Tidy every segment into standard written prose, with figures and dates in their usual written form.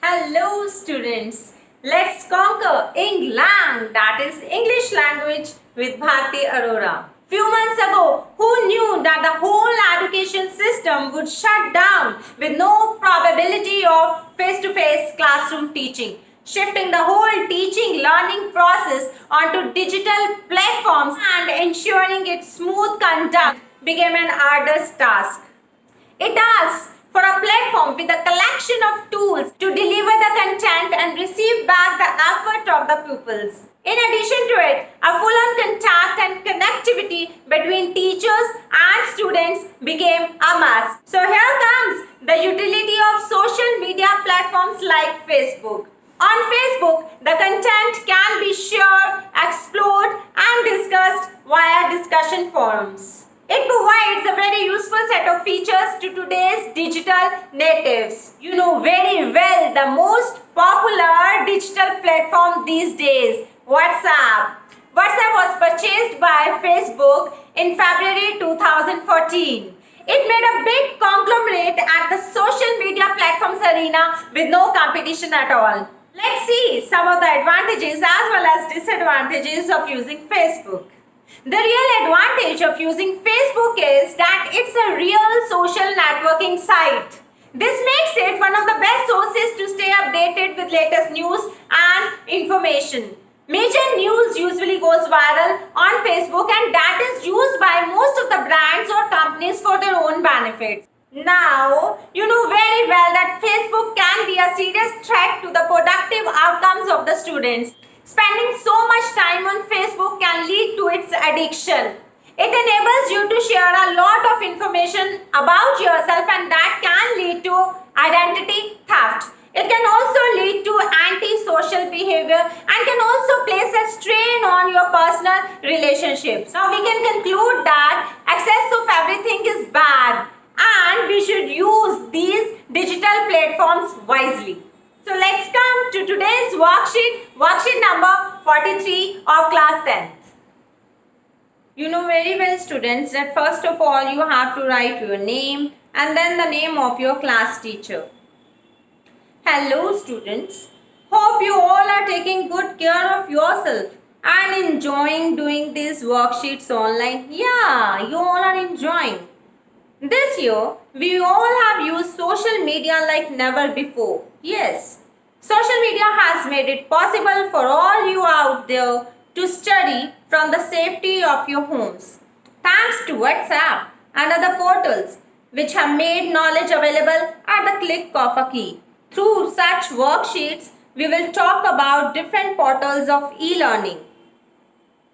Hello students, let's conquer England, that is English language with Bharti Arora. Few months ago, who knew that the whole education system would shut down with no probability of face-to-face classroom teaching, shifting the whole teaching learning process onto digital platforms and ensuring its smooth conduct became an arduous task. It asks for a platform with a collection of tools to deliver the content and receive back the effort of the pupils. In addition to it, a full-on contact and connectivity between teachers and students became a must. So here comes the utility of social media platforms like Facebook. On Facebook, the content can be shared, explored and discussed via discussion forums. It provides a very useful set of features to today's digital natives. You know very well the most popular digital platform these days, WhatsApp. WhatsApp was purchased by Facebook in February 2014. It made a big conglomerate at the social media platforms arena with no competition at all. Let's see some of the advantages as well as disadvantages of using Facebook. The real advantage of using Facebook is that it's a real social networking site. This makes it one of the best sources to stay updated with latest news and information. Major news usually goes viral on Facebook and that is used by most of the brands or companies for their own benefits. Now, you know very well that Facebook can be a serious threat to the productive outcomes of the students. Spending so much time on Facebook can lead to its addiction. It enables you to share a lot of information about yourself and that can lead to identity theft. It can also lead to anti-social behavior and can also place a strain on your personal relationships. Now we can conclude that excess of everything is bad and we should use these digital platforms wisely. So let's come to today's worksheet number 43 of class 10th. You know very well students that first of all you have to write your name and then the name of your class teacher. Hello students, hope you all are taking good care of yourself and enjoying doing these worksheets online. Yeah, you all are enjoying. This year, we all have used social media like never before. Yes, social media has made it possible for all you out there to study from the safety of your homes. Thanks to WhatsApp and other portals which have made knowledge available at the click of a key. Through such worksheets, we will talk about different portals of e-learning.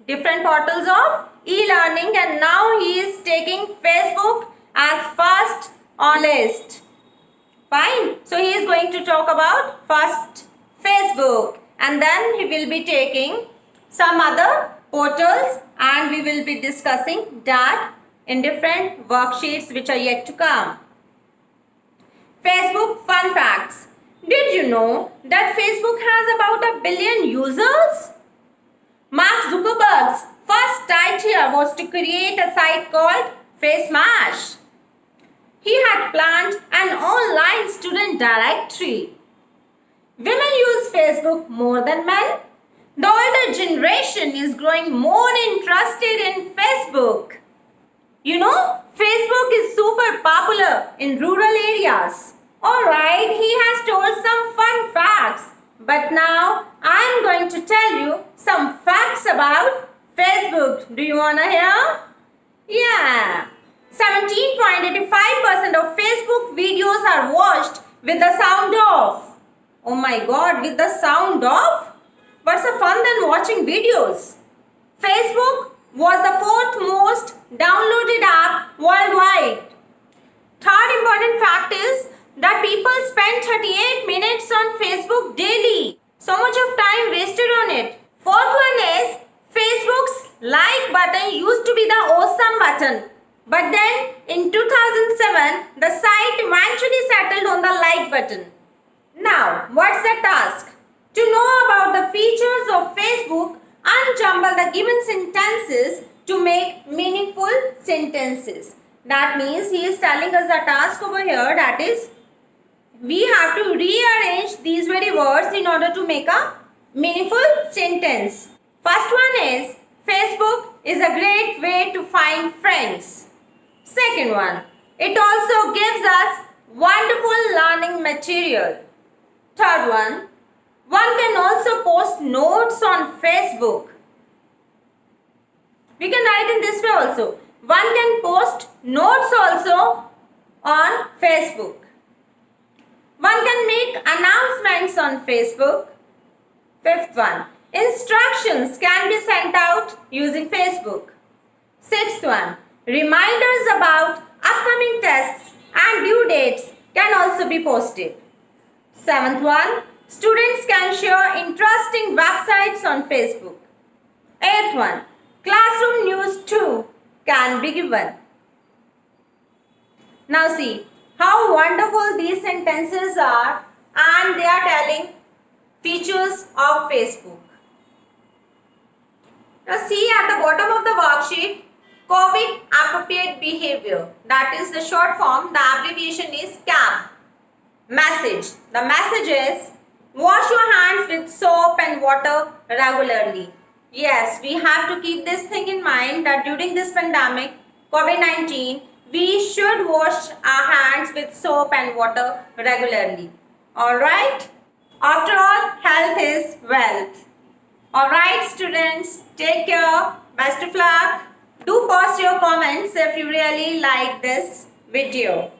And now he is taking Facebook as first on list. Fine. So he is going to talk about first Facebook and then he will be taking some other portals and we will be discussing that in different worksheets which are yet to come. Facebook fun facts. Did you know that Facebook has about 1 billion users? Mark Zuckerberg's first idea was to create a site called FaceMash. He had planned an online student directory. Women use Facebook more than men. The older generation is growing more interested in Facebook. You know, Facebook is super popular in rural areas. Alright, he has told some fun facts. But now, I am going to tell you some facts about Facebook. Do you want to hear? Yeah. 17.85% of Facebook videos are watched with the sound off. Oh my god, with the sound off? What's the fun than watching videos? Facebook was the 4th most downloaded app worldwide. Third important fact is that people spend 38 minutes on Facebook daily. So much of time wasted on it. Fourth one is Facebook's like button used to be the awesome button. But then in 2007, the site eventually settled on the like button. Now, what's the task? To know about the features of Facebook, unjumble the given sentences to make meaningful sentences. That means he is telling us a task over here, that is we have to rearrange these very words in order to make a meaningful sentence. First one is, Facebook is a great way to find friends. Second one, it also gives us wonderful learning material. Third one can also post notes on Facebook. We can write in this way also. One can post notes also on Facebook. One can make announcements on Facebook. Fifth one, instructions can be sent out using Facebook. Sixth one, reminders about upcoming tests and due dates can also be posted. Seventh one, students can share interesting websites on Facebook. Eighth one, classroom news too can be given. Now see how wonderful these sentences are, and they are telling features of Facebook. Now see at the bottom of the worksheet, COVID appropriate behavior, that is the short form, the abbreviation is CAB. Message. The message is, wash your hands with soap and water regularly. Yes, we have to keep this thing in mind that during this pandemic, COVID-19, we should wash our hands with soap and water regularly. Alright? After all, health is wealth. Alright students, take care. Best of luck. Do post your comments if you really like this video.